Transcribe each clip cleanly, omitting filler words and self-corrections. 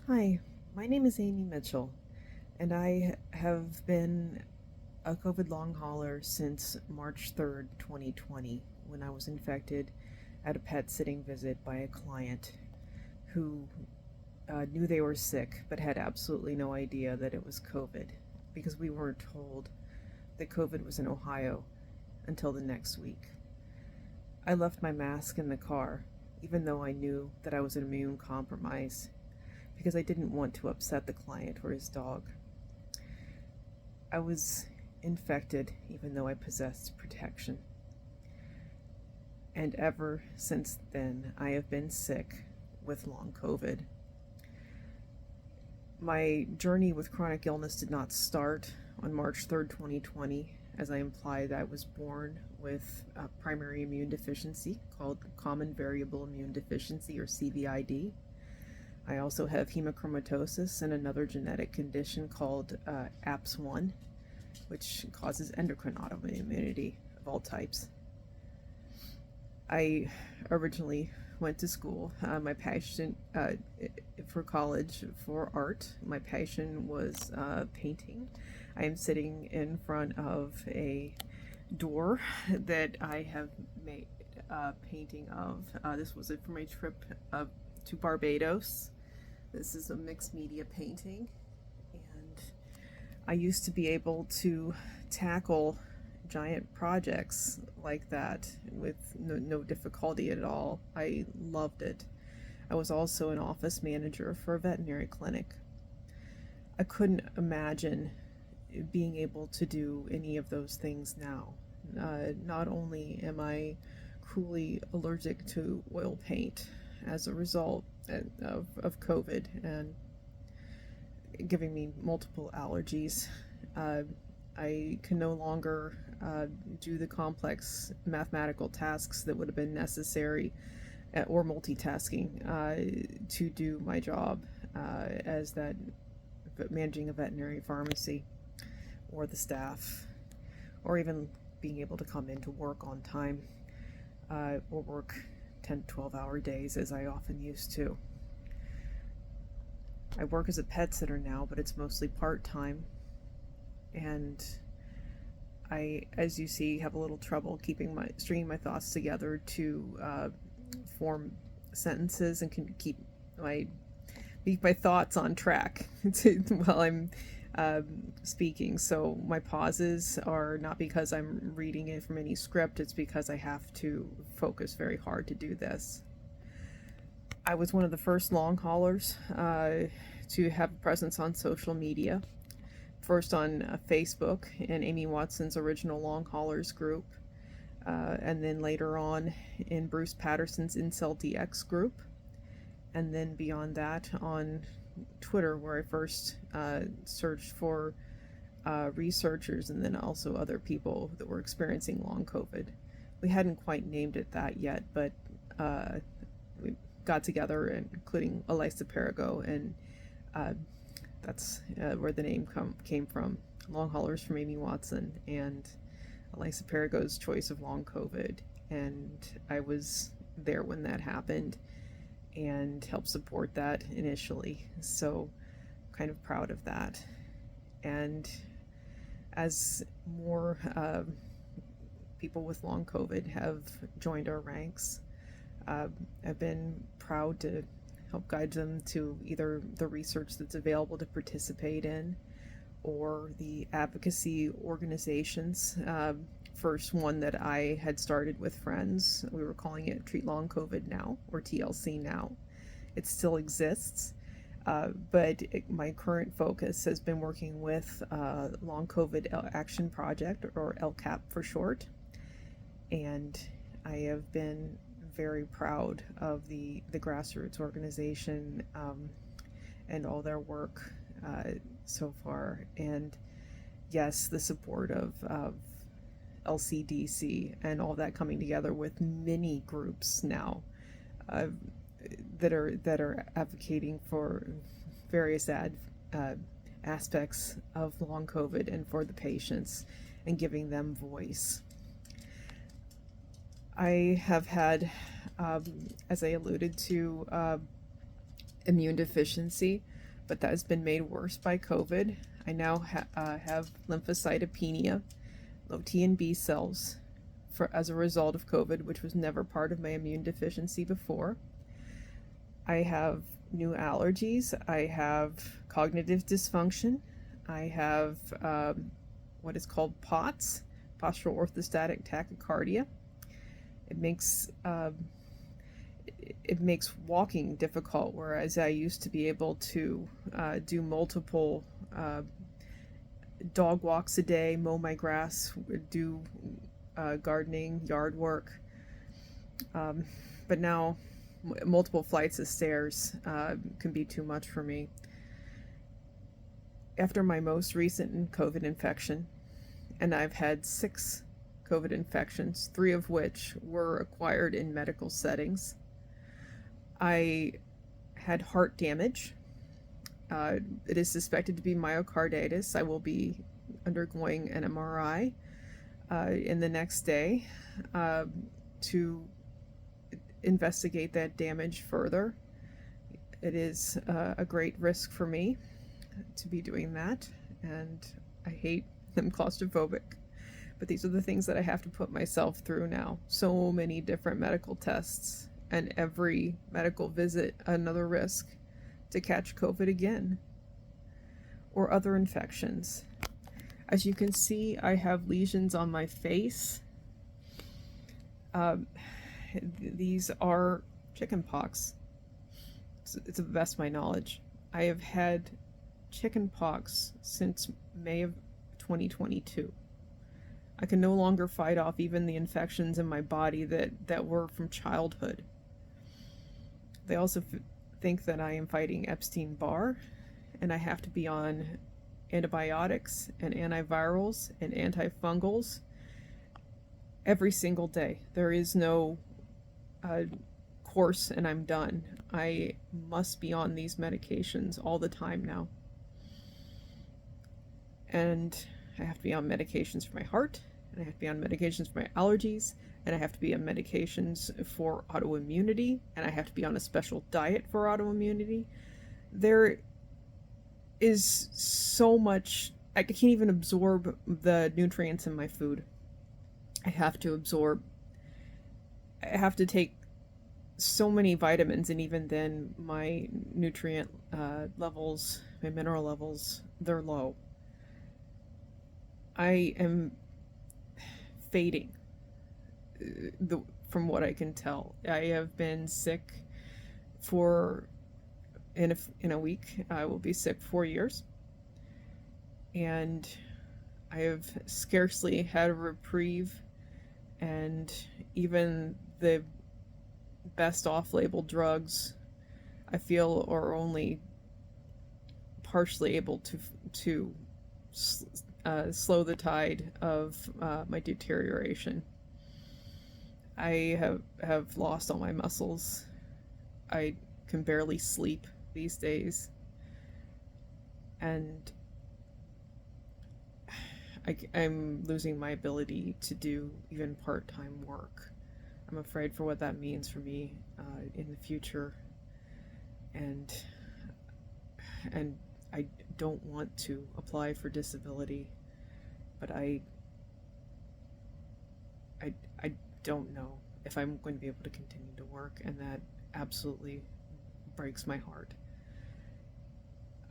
Hi, my name is Amy Mitchell, and I have been a COVID long hauler since March 3rd, 2020, when I was infected at a pet sitting visit by a client who knew they were sick but had absolutely no idea that it was COVID because we weren't told that COVID was in Ohio until the next week. I left my mask in the car, even though I knew that I was immune compromised, because I didn't want to upset the client or his dog. I was infected even though I possessed protection. And ever since then, I have been sick with long COVID. My journey with chronic illness did not start on March 3rd, 2020. As I implied, I was born with a primary immune deficiency called common variable immune deficiency, or CVID. I also have hemochromatosis and another genetic condition called APS1, which causes endocrine autoimmunity of all types. I originally went to school. My passion for college for art, my passion was painting. I am sitting in front of a door that I have made a painting of. This was it for my trip to Barbados. This is a mixed media painting, and I used to be able to tackle giant projects like that with no difficulty at all. I loved it. I was also an office manager for a veterinary clinic. I couldn't imagine being able to do any of those things now. Not only am I cruelly allergic to oil paint as a result of COVID and giving me multiple allergies, I can no longer do the complex mathematical tasks that would have been necessary or multitasking to do my job as that managing a veterinary pharmacy, or the staff, or even being able to come into work on time or work 10 to 12 hour days as I often used to. I work as a pet sitter now, but it's mostly part time, and I, as you see, have a little trouble stringing my thoughts together to form sentences and can keep my thoughts on track while I'm speaking. So my pauses are not because I'm reading it from any script, it's because I have to focus very hard to do this. I was one of the first long haulers to have a presence on social media. First on Facebook in Amy Watson's original Long Haulers group, and then later on in Bruce Patterson's Incel DX group, and then beyond that on Twitter, where I first searched for researchers and then also other people that were experiencing long COVID. We hadn't quite named it that yet, but we got together, including Elisa Perigo, and that's where the name came from. Long haulers from Amy Watson and Elisa Perigo's choice of long COVID. And I was there when that happened and helped support that initially. So kind of proud of that. And as more people with long COVID have joined our ranks, I've been proud to help guide them to either the research that's available to participate in or the advocacy organizations. First one that I had started with friends, we were calling it Treat Long COVID Now, or TLC Now. It still exists, but my current focus has been working with Long COVID Action Project, or LCAP for short, and I have been very proud of the grassroots organization and all their work so far. And yes, the support of LCDC and all that coming together with many groups now that are advocating for various aspects of long COVID and for the patients and giving them voice. I have had, as I alluded to, immune deficiency but that has been made worse by COVID. I now have lymphocytopenia, low T and B cells, as a result of COVID, which was never part of my immune deficiency before. I have new allergies. I have cognitive dysfunction. I have what is called POTS, postural orthostatic tachycardia. It makes walking difficult, whereas I used to be able to do multiple dog walks a day, mow my grass, do gardening, yard work. But now multiple flights of stairs can be too much for me. After my most recent COVID infection, and I've had 6 COVID infections, 3 of which were acquired in medical settings, I had heart damage. It is suspected to be myocarditis. I will be undergoing an MRI in the next day to investigate that damage further. It is a great risk for me to be doing that, and I hate them claustrophobic. But these are the things that I have to put myself through now. So many different medical tests, and every medical visit another risk to catch COVID again or other infections. As you can see, I have lesions on my face. These are chicken pox. It's to the best of my knowledge. I have had chicken pox since May of 2022. I can no longer fight off even the infections in my body that were from childhood. They also think that I am fighting Epstein-Barr, and I have to be on antibiotics and antivirals and antifungals every single day. There is no course and I'm done. I must be on these medications all the time now. And I have to be on medications for my heart, and I have to be on medications for my allergies, and I have to be on medications for autoimmunity, and I have to be on a special diet for autoimmunity. There is so much. I can't even absorb the nutrients in my food. I have to take so many vitamins, and even then my nutrient levels, my mineral levels, they're low. I am fading, from what I can tell. I have been sick in a week. I will be sick 4 years, and I have scarcely had a reprieve, and even the best off-label drugs I feel are only partially able to slow the tide of my deterioration. I have lost all my muscles. I can barely sleep these days, and I'm losing my ability to do even part-time work. I'm afraid for what that means for me in the future, and I don't want to apply for disability, but I don't know if I'm going to be able to continue to work, and that absolutely breaks my heart.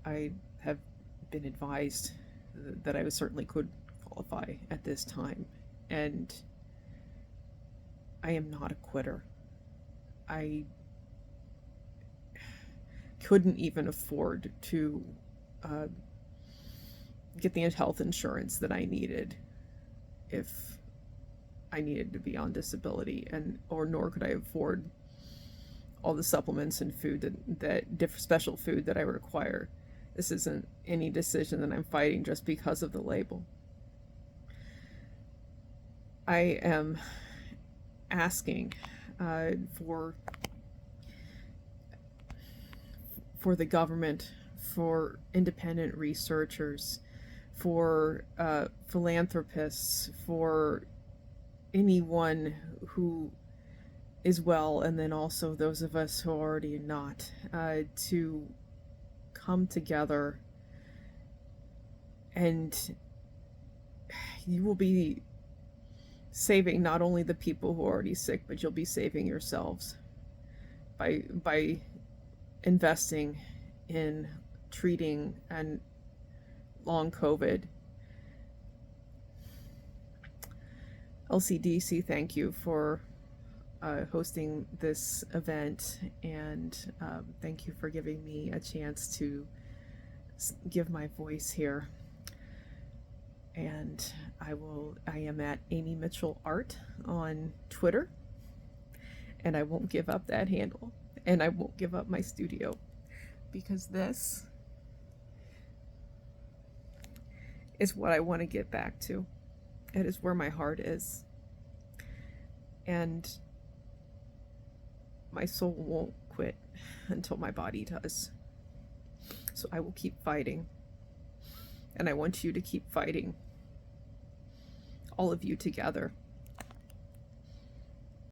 I have been advised that I certainly could qualify at this time, and I am not a quitter. I couldn't even afford to get the health insurance that I needed if I needed to be on disability, nor could I afford all the supplements and food that special food that I require. This isn't any decision that I'm fighting just because of the label. I am asking for the government, for independent researchers, for philanthropists, for anyone who is well, and then also those of us who are already not, to come together, and you will be saving not only the people who are already sick, but you'll be saving yourselves by investing in treating and long COVID. LCDC, thank you for hosting this event, and thank you for giving me a chance to give my voice here. And I am at Amy Mitchell Art on Twitter, and I won't give up that handle, and I won't give up my studio, because this is what I want to get back to. It is where my heart is, and my soul won't quit until my body does. So I will keep fighting, and I want you to keep fighting, all of you together.